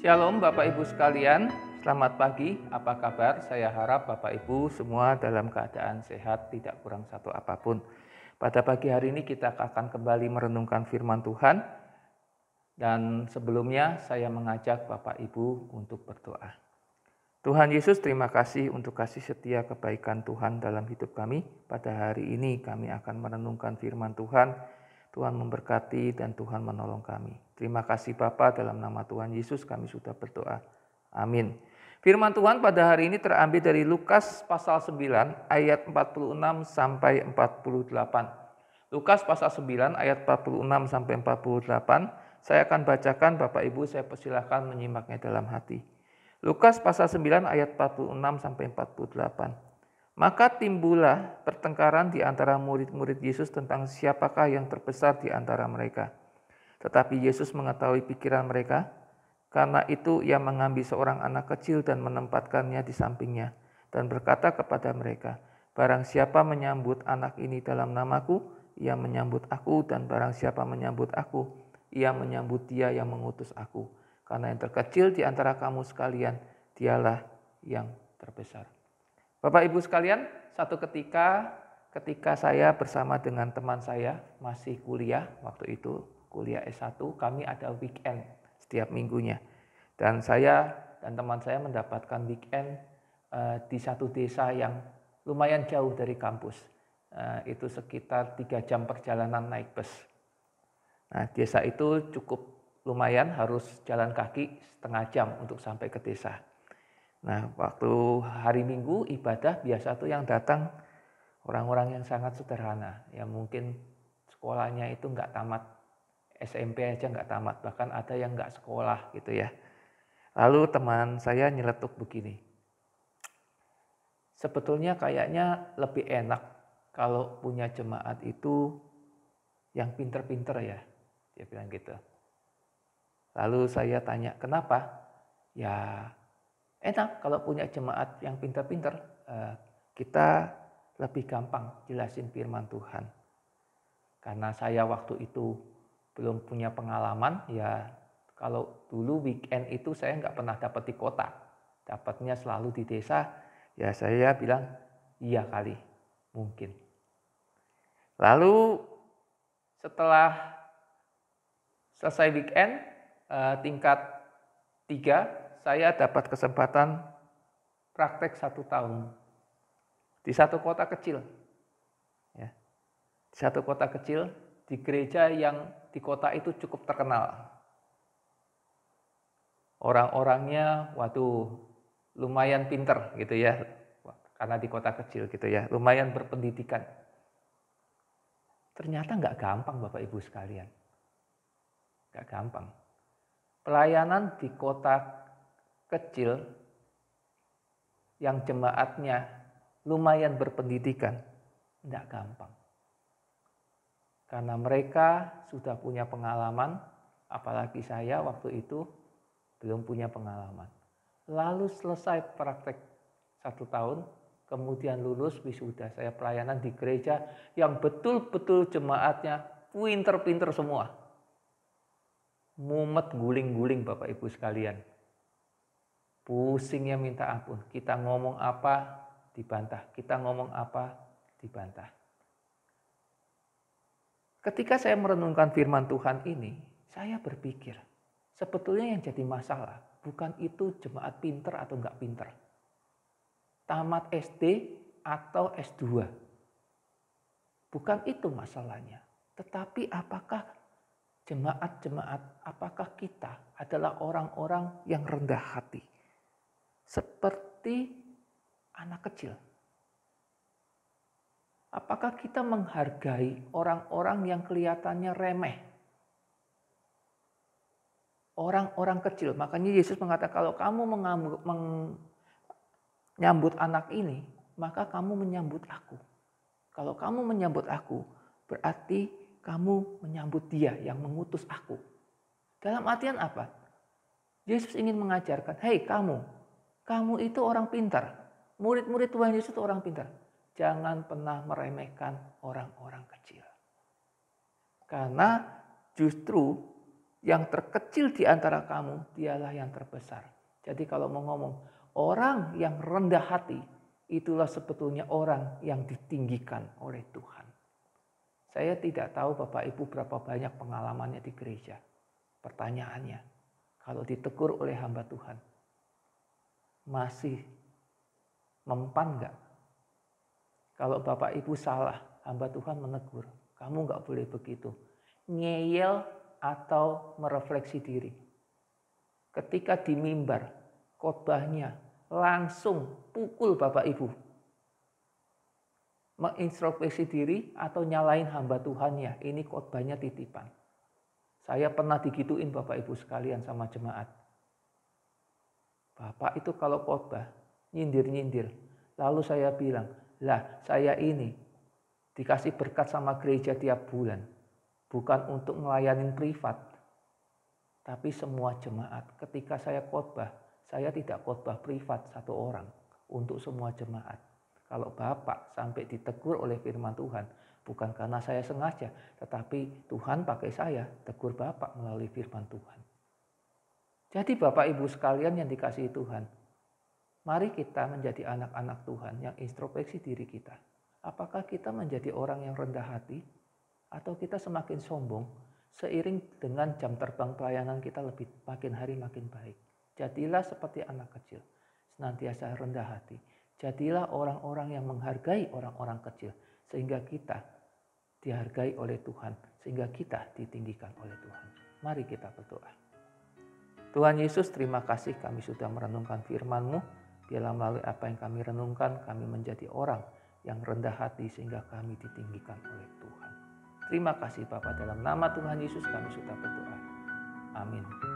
Shalom Bapak Ibu sekalian, selamat pagi, apa kabar? Saya harap Bapak Ibu semua dalam keadaan sehat, tidak kurang satu apapun. Pada pagi hari ini kita akan kembali merenungkan firman Tuhan. Dan sebelumnya saya mengajak Bapak Ibu untuk berdoa. Tuhan Yesus, terima kasih untuk kasih setia kebaikan Tuhan dalam hidup kami. Pada hari ini kami akan merenungkan firman Tuhan. Tuhan memberkati dan Tuhan menolong kami. Terima kasih Bapa, dalam nama Tuhan Yesus kami sudah berdoa. Amin. Firman Tuhan pada hari ini terambil dari Lukas pasal 9 ayat 46 sampai 48. Lukas pasal 9 ayat 46 sampai 48. Saya akan bacakan, Bapak Ibu saya persilahkan menyimaknya dalam hati. Lukas pasal 9 ayat 46 sampai 48. Maka timbullah pertengkaran di antara murid-murid Yesus tentang siapakah yang terbesar di antara mereka. Tetapi Yesus mengetahui pikiran mereka, karena itu ia mengambil seorang anak kecil dan menempatkannya di sampingnya, dan berkata kepada mereka, barang siapa menyambut anak ini dalam namaku, ia menyambut aku, dan barang siapa menyambut aku, ia menyambut dia yang mengutus aku. Karena yang terkecil di antara kamu sekalian, dialah yang terbesar. Bapak Ibu sekalian, satu ketika saya bersama dengan teman saya masih kuliah, waktu itu kuliah S1, kami ada weekend setiap minggunya. Dan saya dan teman saya mendapatkan weekend di satu desa yang lumayan jauh dari kampus. Itu sekitar 3 jam perjalanan naik bus. Nah, desa itu cukup lumayan, harus jalan kaki setengah jam untuk sampai ke desa. Nah, waktu hari Minggu ibadah biasa tuh yang datang orang-orang yang sangat sederhana, yang mungkin sekolahnya itu nggak tamat, SMP aja nggak tamat, bahkan ada yang nggak sekolah gitu ya. Lalu teman saya nyeletuk begini, sebetulnya kayaknya lebih enak kalau punya jemaat itu yang pinter-pinter ya, dia bilang gitu. Lalu saya tanya, kenapa? Ya enak kalau punya jemaat yang pintar-pintar, kita lebih gampang jelasin firman Tuhan. Karena saya waktu itu belum punya pengalaman, ya kalau dulu weekend itu saya nggak pernah dapat di kota, dapatnya selalu di desa, ya saya bilang iya kali, mungkin. Lalu setelah selesai weekend, tingkat 3, saya dapat kesempatan praktek 1 tahun di satu kota kecil. Ya, di satu kota kecil, di gereja yang di kota itu cukup terkenal. Orang-orangnya, waduh, lumayan pinter gitu ya, karena di kota kecil gitu ya, lumayan berpendidikan. Ternyata nggak gampang Bapak Ibu sekalian, nggak gampang. Pelayanan di kota kecil yang jemaatnya lumayan berpendidikan, tidak gampang. Karena mereka sudah punya pengalaman, apalagi saya waktu itu belum punya pengalaman. Lalu selesai praktek 1 tahun, kemudian lulus wisuda, saya pelayanan di gereja yang betul-betul jemaatnya pinter-pinter semua. Mumet guling-guling Bapak Ibu sekalian. Pusingnya minta ampun, kita ngomong apa dibantah, kita ngomong apa dibantah. Ketika saya merenungkan firman Tuhan ini, saya berpikir, sebetulnya yang jadi masalah bukan itu jemaat pinter atau enggak pinter, tamat SD atau S2. Bukan itu masalahnya, tetapi apakah jemaat-jemaat, apakah kita adalah orang-orang yang rendah hati? Seperti anak kecil. Apakah kita menghargai orang-orang yang kelihatannya remeh? Orang-orang kecil. Makanya Yesus mengatakan kalau kamu menyambut anak ini, maka kamu menyambut aku. Kalau kamu menyambut aku, berarti kamu menyambut dia yang mengutus aku. Dalam artian apa? Yesus ingin mengajarkan, hei kamu itu orang pintar. Murid-murid Tuhan Yesus itu orang pintar. Jangan pernah meremehkan orang-orang kecil. Karena justru Yang terkecil di antara kamu, dialah yang terbesar. Jadi kalau mau ngomong, orang yang rendah hati, itulah sebetulnya orang yang ditinggikan oleh Tuhan. Saya tidak tahu Bapak Ibu berapa banyak pengalamannya di gereja. Pertanyaannya, kalau ditegur oleh hamba Tuhan, masih mempan enggak? Kalau Bapak Ibu salah, hamba Tuhan menegur, kamu enggak boleh begitu. Ngeyel atau merefleksi diri. Ketika di mimbar, khotbahnya langsung pukul Bapak Ibu. Mengintrospeksi diri atau nyalain hamba Tuhannya, ini khotbahnya titipan. Saya pernah digituin Bapak Ibu sekalian sama jemaat. Bapak itu kalau khotbah nyindir-nyindir. Lalu saya bilang, lah saya ini dikasih berkat sama gereja tiap bulan. Bukan untuk melayani privat. Tapi semua jemaat. Ketika saya khotbah, saya tidak khotbah privat satu orang. Untuk semua jemaat. Kalau Bapak sampai ditegur oleh firman Tuhan. Bukan karena saya sengaja. Tetapi Tuhan pakai saya tegur Bapak melalui firman Tuhan. Jadi Bapak Ibu sekalian yang dikasihi Tuhan. Mari kita menjadi anak-anak Tuhan yang introspeksi diri kita. Apakah kita menjadi orang yang rendah hati? Atau kita semakin sombong seiring dengan jam terbang pelayanan kita lebih makin hari makin baik. Jadilah seperti anak kecil, senantiasa rendah hati. Jadilah orang-orang yang menghargai orang-orang kecil sehingga kita dihargai oleh Tuhan, sehingga kita ditinggikan oleh Tuhan. Mari kita berdoa. Tuhan Yesus, terima kasih kami sudah merenungkan firman-Mu. Biarlah melalui apa yang kami renungkan, kami menjadi orang yang rendah hati sehingga kami ditinggikan oleh Tuhan. Terima kasih Bapa, dalam nama Tuhan Yesus kami sudah berdoa. Amin.